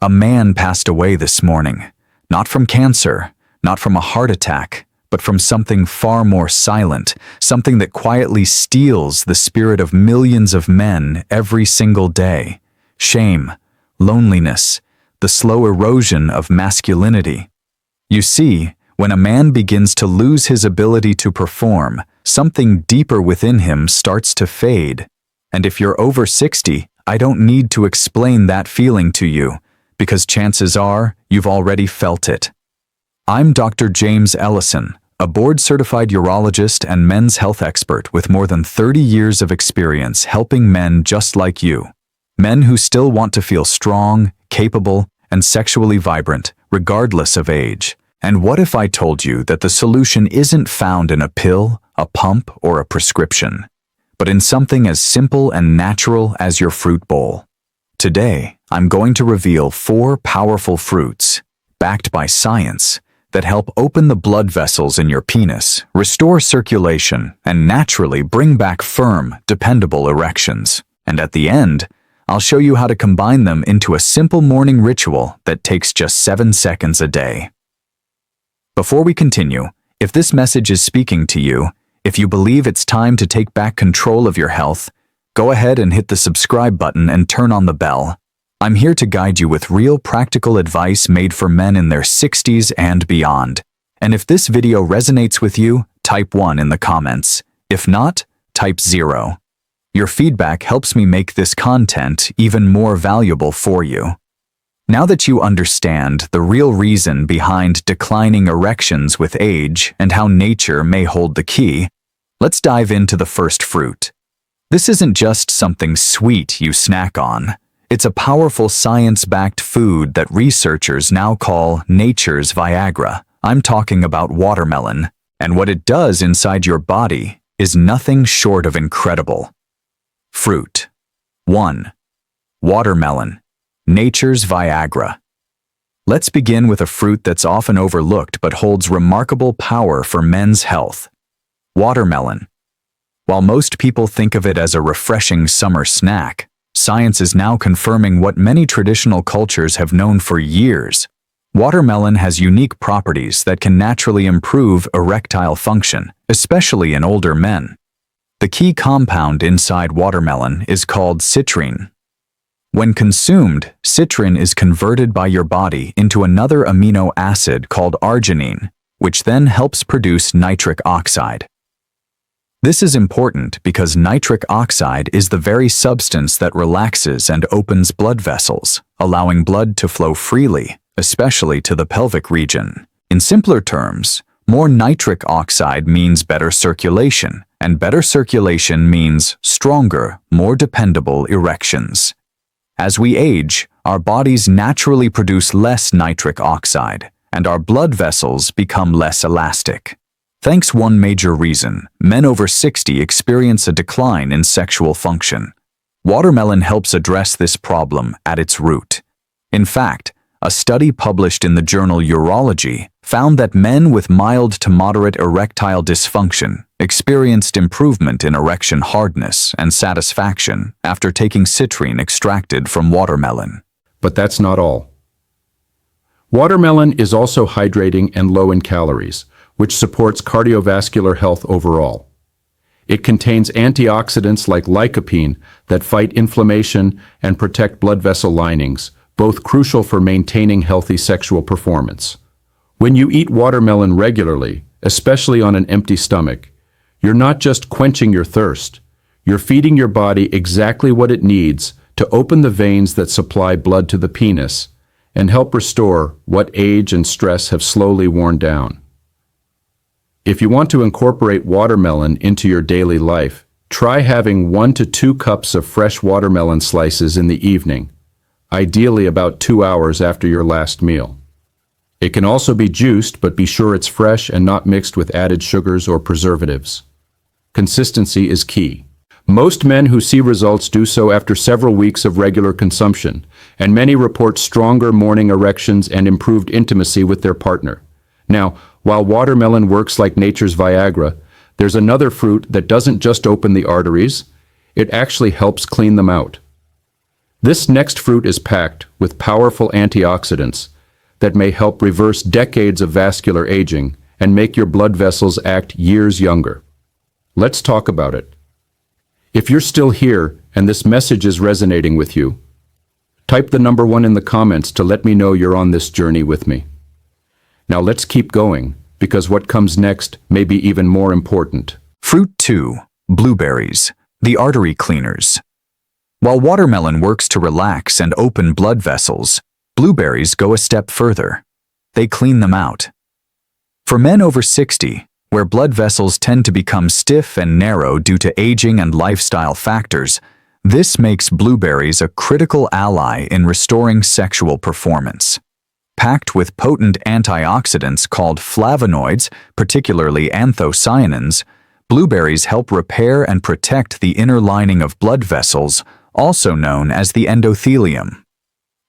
A man passed away this morning, not from cancer, not from a heart attack, but from something far more silent, something that quietly steals the spirit of millions of men every single day. Shame, loneliness, the slow erosion of masculinity. You see, when a man begins to lose his ability to perform, something deeper within him starts to fade. And if you're over 60, I don't need to explain that feeling to you, because chances are you've already felt it. I'm Dr. James Ellison, a board-certified urologist and men's health expert with more than 30 years of experience helping men just like you. Men who still want to feel strong, capable, and sexually vibrant, regardless of age. And what if I told you that the solution isn't found in a pill, a pump, or a prescription, but in something as simple and natural as your fruit bowl? Today, I'm going to reveal 4 powerful fruits, backed by science, that help open the blood vessels in your penis, restore circulation, and naturally bring back firm, dependable erections. And at the end, I'll show you how to combine them into a simple morning ritual that takes just 7 seconds a day. Before we continue, if this message is speaking to you, if you believe it's time to take back control of your health, go ahead and hit the subscribe button and turn on the bell. I'm here to guide you with real practical advice made for men in their 60s and beyond. And if this video resonates with you, type 1 in the comments. If not, type 0. Your feedback helps me make this content even more valuable for you. Now that you understand the real reason behind declining erections with age and how nature may hold the key, let's dive into the first fruit. This isn't just something sweet you snack on. It's a powerful science-backed food that researchers now call nature's Viagra. I'm talking about watermelon, and what it does inside your body is nothing short of incredible. Fruit 1. Watermelon, nature's Viagra. Let's begin with a fruit that's often overlooked but holds remarkable power for men's health. Watermelon. While most people think of it as a refreshing summer snack, science is now confirming what many traditional cultures have known for years. Watermelon has unique properties that can naturally improve erectile function, especially in older men. The key compound inside watermelon is called citrine. When consumed, citrine is converted by your body into another amino acid called arginine, which then helps produce nitric oxide. This is important because nitric oxide is the very substance that relaxes and opens blood vessels, allowing blood to flow freely, especially to the pelvic region. In simpler terms, more nitric oxide means better circulation, and better circulation means stronger, more dependable erections. As we age, our bodies naturally produce less nitric oxide, and our blood vessels become less elastic. Thanks one major reason, men over 60 experience a decline in sexual function. Watermelon helps address this problem at its root. In fact, a study published in the journal Urology found that men with mild to moderate erectile dysfunction experienced improvement in erection hardness and satisfaction after taking citrine extracted from watermelon. But that's not all. Watermelon is also hydrating and low in calories, which supports cardiovascular health overall. It contains antioxidants like lycopene that fight inflammation and protect blood vessel linings, both crucial for maintaining healthy sexual performance. When you eat watermelon regularly, especially on an empty stomach, you're not just quenching your thirst, you're feeding your body exactly what it needs to open the veins that supply blood to the penis and help restore what age and stress have slowly worn down. If you want to incorporate watermelon into your daily life, try having 1 to 2 cups of fresh watermelon slices in the evening, ideally about 2 hours after your last meal. It can also be juiced, but be sure it's fresh and not mixed with added sugars or preservatives. Consistency is key. Most men who see results do so after several weeks of regular consumption, and many report stronger morning erections and improved intimacy with their partner. Now, while watermelon works like nature's Viagra, there's another fruit that doesn't just open the arteries, it actually helps clean them out. This next fruit is packed with powerful antioxidants that may help reverse decades of vascular aging and make your blood vessels act years younger. Let's talk about it. If you're still here and this message is resonating with you, type the number 1 in the comments to let me know you're on this journey with me. Now let's keep going, because what comes next may be even more important. Fruit 2. Blueberries, the artery cleaners. While watermelon works to relax and open blood vessels, blueberries go a step further. They clean them out. For men over 60, where blood vessels tend to become stiff and narrow due to aging and lifestyle factors, this makes blueberries a critical ally in restoring sexual performance. Packed with potent antioxidants called flavonoids, particularly anthocyanins, blueberries help repair and protect the inner lining of blood vessels, also known as the endothelium.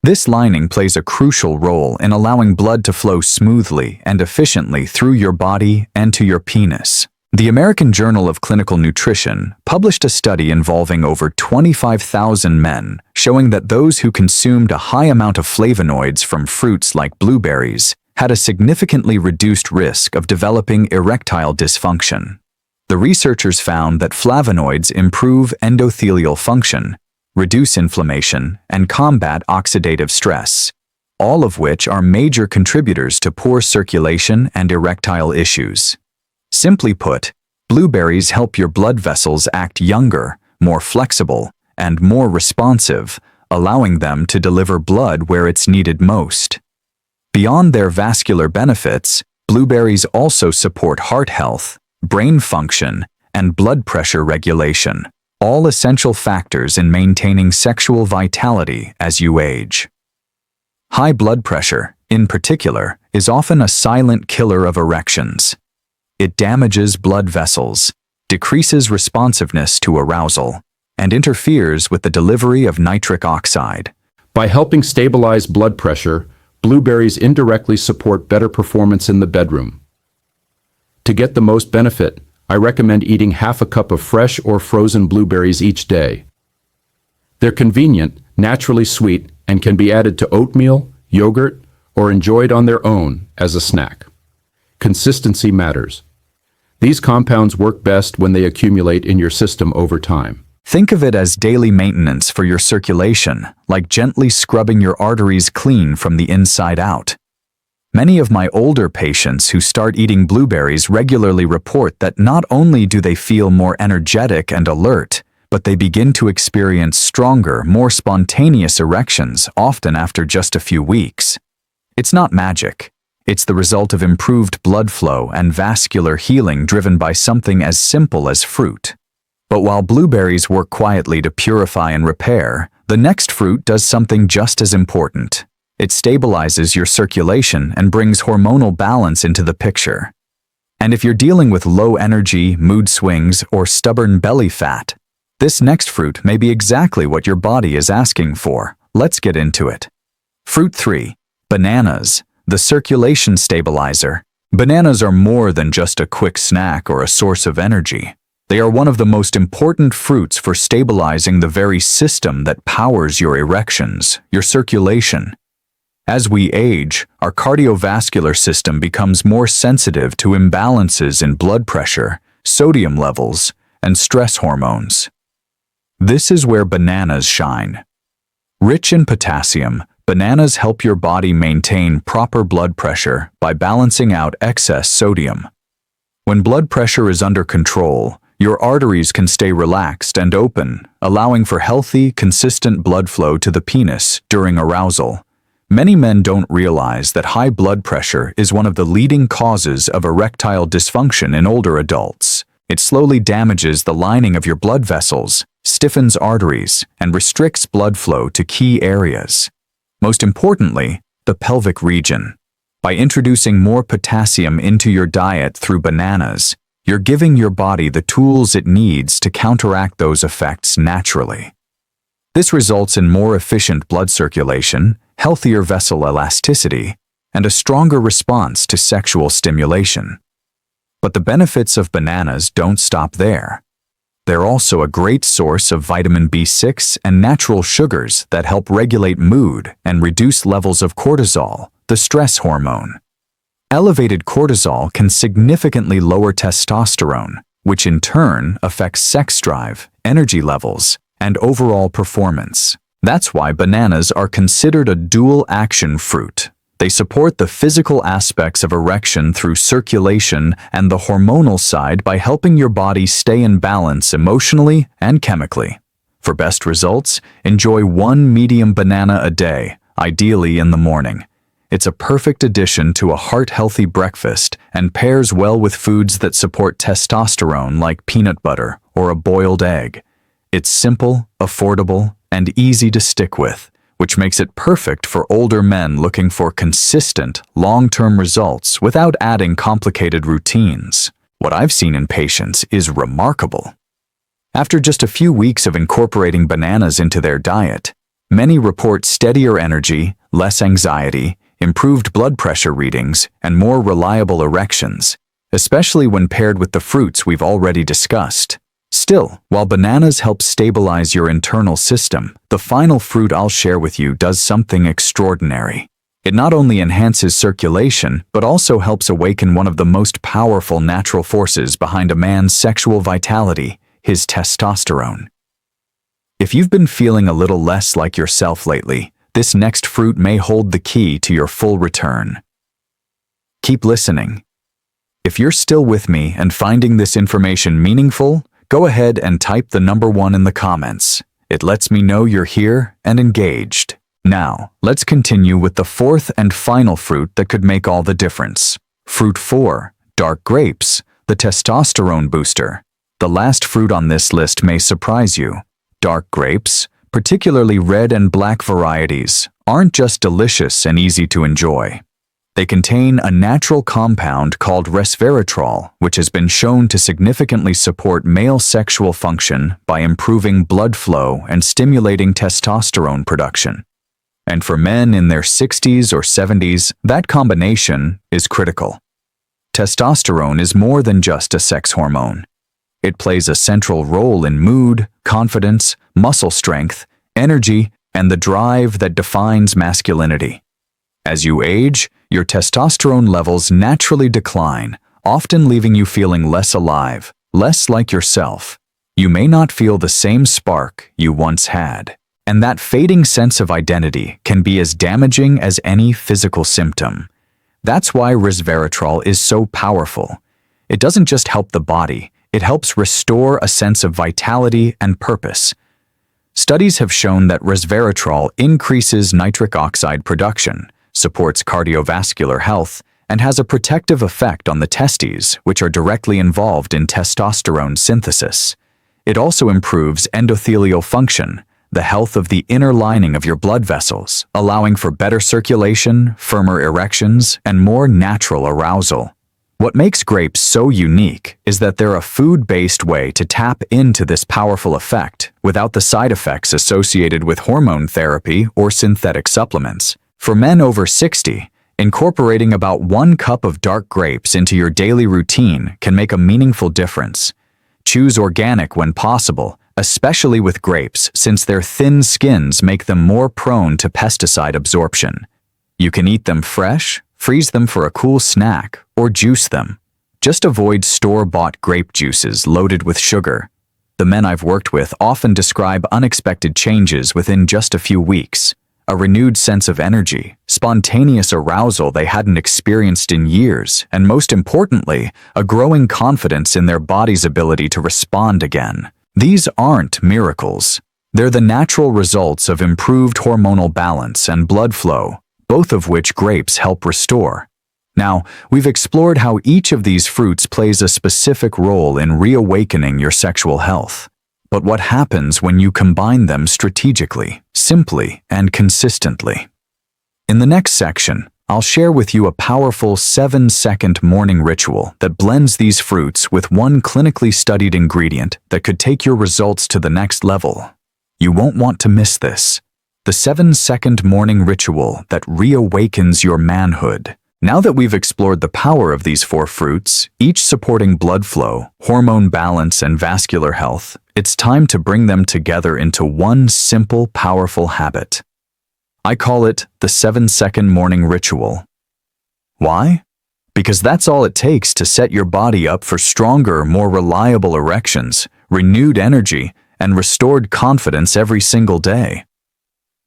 This lining plays a crucial role in allowing blood to flow smoothly and efficiently through your body and to your penis. The American Journal of Clinical Nutrition published a study involving over 25,000 men, showing that those who consumed a high amount of flavonoids from fruits like blueberries had a significantly reduced risk of developing erectile dysfunction. The researchers found that flavonoids improve endothelial function, reduce inflammation, and combat oxidative stress, all of which are major contributors to poor circulation and erectile issues. Simply put, blueberries help your blood vessels act younger, more flexible, and more responsive, allowing them to deliver blood where it's needed most. Beyond their vascular benefits, blueberries also support heart health, brain function, and blood pressure regulation, all essential factors in maintaining sexual vitality as you age. High blood pressure, in particular, is often a silent killer of erections. It damages blood vessels, decreases responsiveness to arousal, and interferes with the delivery of nitric oxide. By helping stabilize blood pressure, blueberries indirectly support better performance in the bedroom. To get the most benefit, I recommend eating half a cup of fresh or frozen blueberries each day. They're convenient, naturally sweet, and can be added to oatmeal, yogurt, or enjoyed on their own as a snack. Consistency matters. These compounds work best when they accumulate in your system over time. Think of it as daily maintenance for your circulation, like gently scrubbing your arteries clean from the inside out. Many of my older patients who start eating blueberries regularly report that not only do they feel more energetic and alert, but they begin to experience stronger, more spontaneous erections, often after just a few weeks. It's not magic. It's the result of improved blood flow and vascular healing driven by something as simple as fruit. But while blueberries work quietly to purify and repair, the next fruit does something just as important. It stabilizes your circulation and brings hormonal balance into the picture. And if you're dealing with low energy, mood swings, or stubborn belly fat, this next fruit may be exactly what your body is asking for. Let's get into it. Fruit 3. Bananas, the circulation stabilizer. Bananas are more than just a quick snack or a source of energy. They are one of the most important fruits for stabilizing the very system that powers your erections, your circulation. As we age, our cardiovascular system becomes more sensitive to imbalances in blood pressure, sodium levels, and stress hormones. This is where bananas shine. Rich in potassium, bananas help your body maintain proper blood pressure by balancing out excess sodium. When blood pressure is under control, your arteries can stay relaxed and open, allowing for healthy, consistent blood flow to the penis during arousal. Many men don't realize that high blood pressure is one of the leading causes of erectile dysfunction in older adults. It slowly damages the lining of your blood vessels, stiffens arteries, and restricts blood flow to key areas. Most importantly, the pelvic region. By introducing more potassium into your diet through bananas, you're giving your body the tools it needs to counteract those effects naturally. This results in more efficient blood circulation, healthier vessel elasticity, and a stronger response to sexual stimulation. But the benefits of bananas don't stop there. They're also a great source of vitamin B6 and natural sugars that help regulate mood and reduce levels of cortisol, the stress hormone. Elevated cortisol can significantly lower testosterone, which in turn affects sex drive, energy levels, and overall performance. That's why bananas are considered a dual-action fruit. They support the physical aspects of erection through circulation and the hormonal side by helping your body stay in balance emotionally and chemically. For best results, enjoy one medium banana a day, ideally in the morning. It's a perfect addition to a heart-healthy breakfast and pairs well with foods that support testosterone like peanut butter or a boiled egg. It's simple, affordable, and easy to stick with, which makes it perfect for older men looking for consistent, long-term results without adding complicated routines. What I've seen in patients is remarkable. After just a few weeks of incorporating bananas into their diet, many report steadier energy, less anxiety, improved blood pressure readings, and more reliable erections, especially when paired with the fruits we've already discussed. Still, while bananas help stabilize your internal system, the final fruit I'll share with you does something extraordinary. It not only enhances circulation, but also helps awaken one of the most powerful natural forces behind a man's sexual vitality, his testosterone. If you've been feeling a little less like yourself lately, this next fruit may hold the key to your full return. Keep listening. If you're still with me and finding this information meaningful, go ahead and type the number 1 in the comments. It lets me know you're here and engaged. Now, let's continue with the fourth and final fruit that could make all the difference. Fruit 4, dark grapes, the testosterone booster. The last fruit on this list may surprise you. Dark grapes, particularly red and black varieties, aren't just delicious and easy to enjoy. They contain a natural compound called resveratrol, which has been shown to significantly support male sexual function by improving blood flow and stimulating testosterone production. And for men in their 60s or 70s, that combination is critical. Testosterone is more than just a sex hormone. It plays a central role in mood, confidence, muscle strength, energy, and the drive that defines masculinity. As you age, your testosterone levels naturally decline, often leaving you feeling less alive, less like yourself. You may not feel the same spark you once had, and that fading sense of identity can be as damaging as any physical symptom. That's why resveratrol is so powerful. It doesn't just help the body, it helps restore a sense of vitality and purpose. Studies have shown that resveratrol increases nitric oxide production, supports cardiovascular health, and has a protective effect on the testes, which are directly involved in testosterone synthesis. It also improves endothelial function, the health of the inner lining of your blood vessels, allowing for better circulation, firmer erections, and more natural arousal. What makes grapes so unique is that they're a food-based way to tap into this powerful effect without the side effects associated with hormone therapy or synthetic supplements. For men over 60, incorporating about 1 cup of dark grapes into your daily routine can make a meaningful difference. Choose organic when possible, especially with grapes, since their thin skins make them more prone to pesticide absorption. You can eat them fresh, freeze them for a cool snack, or juice them. Just avoid store-bought grape juices loaded with sugar. The men I've worked with often describe unexpected changes within just a few weeks. A renewed sense of energy, spontaneous arousal they hadn't experienced in years, and most importantly, a growing confidence in their body's ability to respond again. These aren't miracles. They're the natural results of improved hormonal balance and blood flow, both of which grapes help restore. Now, we've explored how each of these fruits plays a specific role in reawakening your sexual health. But what happens when you combine them strategically, simply, and consistently? In the next section, I'll share with you a powerful 7-second morning ritual that blends these fruits with one clinically studied ingredient that could take your results to the next level. You won't want to miss this. The 7-second morning ritual that reawakens your manhood. Now that we've explored the power of these 4 fruits, each supporting blood flow, hormone balance, and vascular health, it's time to bring them together into one simple, powerful habit. I call it the 7-second morning ritual. Why? Because that's all it takes to set your body up for stronger, more reliable erections, renewed energy, and restored confidence every single day.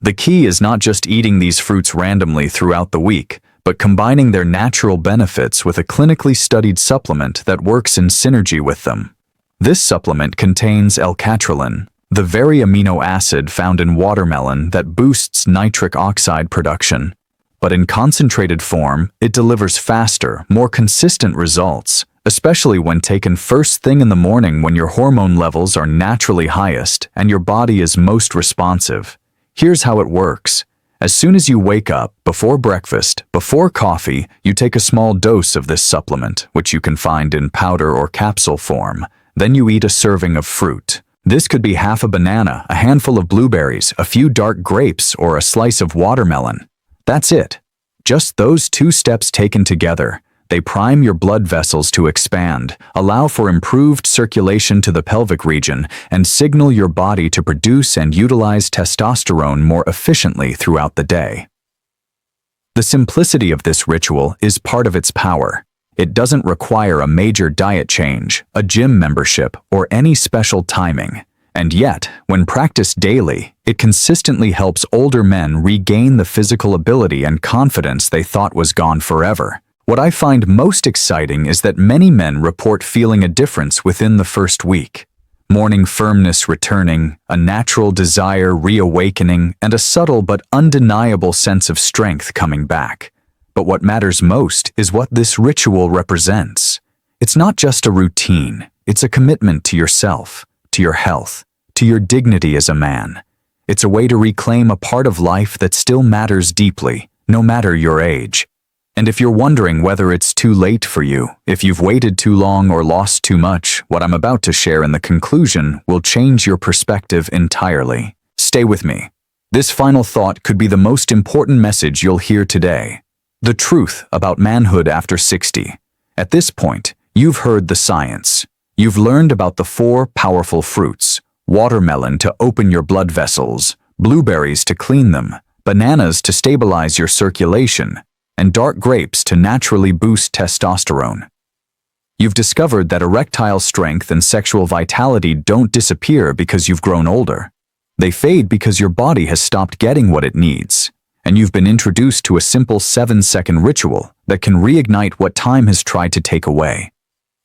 The key is not just eating these fruits randomly throughout the week, but combining their natural benefits with a clinically studied supplement that works in synergy with them. This supplement contains L-catrolin, the very amino acid found in watermelon that boosts nitric oxide production. But in concentrated form, it delivers faster, more consistent results, especially when taken first thing in the morning when your hormone levels are naturally highest and your body is most responsive. Here's how it works. As soon as you wake up, before breakfast, before coffee, you take a small dose of this supplement, which you can find in powder or capsule form. Then you eat a serving of fruit. This could be half a banana, a handful of blueberries, a few dark grapes, or a slice of watermelon. That's it. Just those 2 steps taken together. They prime your blood vessels to expand, allow for improved circulation to the pelvic region, and signal your body to produce and utilize testosterone more efficiently throughout the day. The simplicity of this ritual is part of its power. It doesn't require a major diet change, a gym membership, or any special timing. And yet, when practiced daily, it consistently helps older men regain the physical ability and confidence they thought was gone forever. What I find most exciting is that many men report feeling a difference within the first week. Morning firmness returning, a natural desire reawakening, and a subtle but undeniable sense of strength coming back. But what matters most is what this ritual represents. It's not just a routine, it's a commitment to yourself, to your health, to your dignity as a man. It's a way to reclaim a part of life that still matters deeply, no matter your age. And if you're wondering whether it's too late for you, if you've waited too long or lost too much, what I'm about to share in the conclusion will change your perspective entirely. Stay with me. This final thought could be the most important message you'll hear today. The truth about manhood after 60. At this point, you've heard the science. You've learned about the 4 powerful fruits: watermelon to open your blood vessels, blueberries to clean them, bananas to stabilize your circulation, and dark grapes to naturally boost testosterone. You've discovered that erectile strength and sexual vitality don't disappear because you've grown older. They fade because your body has stopped getting what it needs, and you've been introduced to a simple 7-second ritual that can reignite what time has tried to take away.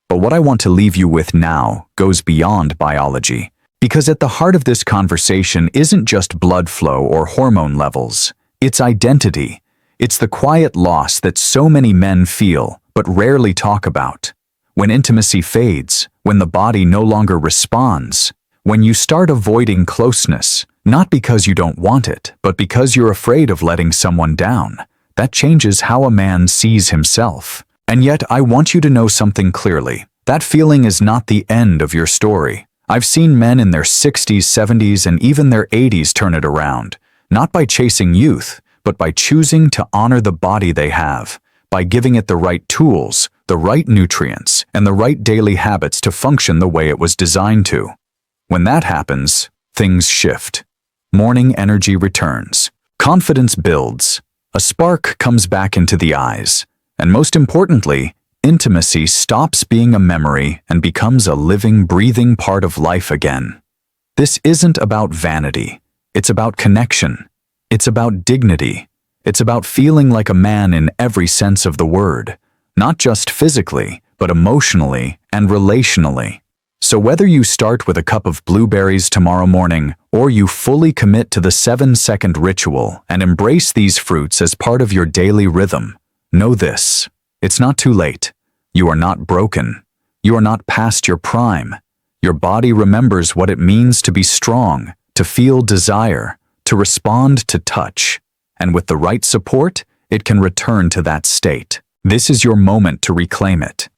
But what I want to leave you with now goes beyond biology, because at the heart of this conversation isn't just blood flow or hormone levels, it's identity. It's the quiet loss that so many men feel but rarely talk about. When intimacy fades, when the body no longer responds, when you start avoiding closeness, not because you don't want it, but because you're afraid of letting someone down, that changes how a man sees himself. And yet, I want you to know something clearly. That feeling is not the end of your story. I've seen men in their 60s, 70s, and even their 80s turn it around, not by chasing youth, but by choosing to honor the body they have, by giving it the right tools, the right nutrients, and the right daily habits to function the way it was designed to. When that happens, things shift. Morning energy returns. Confidence builds. A spark comes back into the eyes. And most importantly, intimacy stops being a memory and becomes a living, breathing part of life again. This isn't about vanity. It's about connection. It's about dignity. It's about feeling like a man in every sense of the word, not just physically, but emotionally and relationally. So whether you start with a cup of blueberries tomorrow morning, or you fully commit to the 7-second ritual and embrace these fruits as part of your daily rhythm, know this: it's not too late. You are not broken. You are not past your prime. Your body remembers what it means to be strong, to feel desire, to respond to touch, and with the right support, it can return to that state. This is your moment to reclaim it.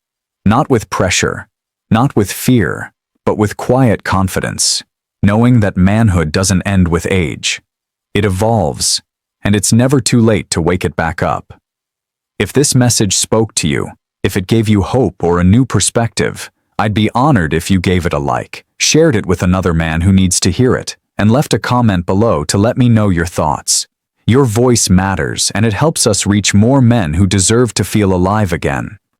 Not with pressure, not with fear, but with quiet confidence, knowing that manhood doesn't end with age. It evolves, and it's never too late to wake it back up. If this message spoke to you, if it gave you hope or a new perspective, I'd be honored if you gave it a like, shared it with another man who needs to hear it, and left a comment below to let me know your thoughts. Your voice matters, and it helps us reach more men who deserve to feel alive again.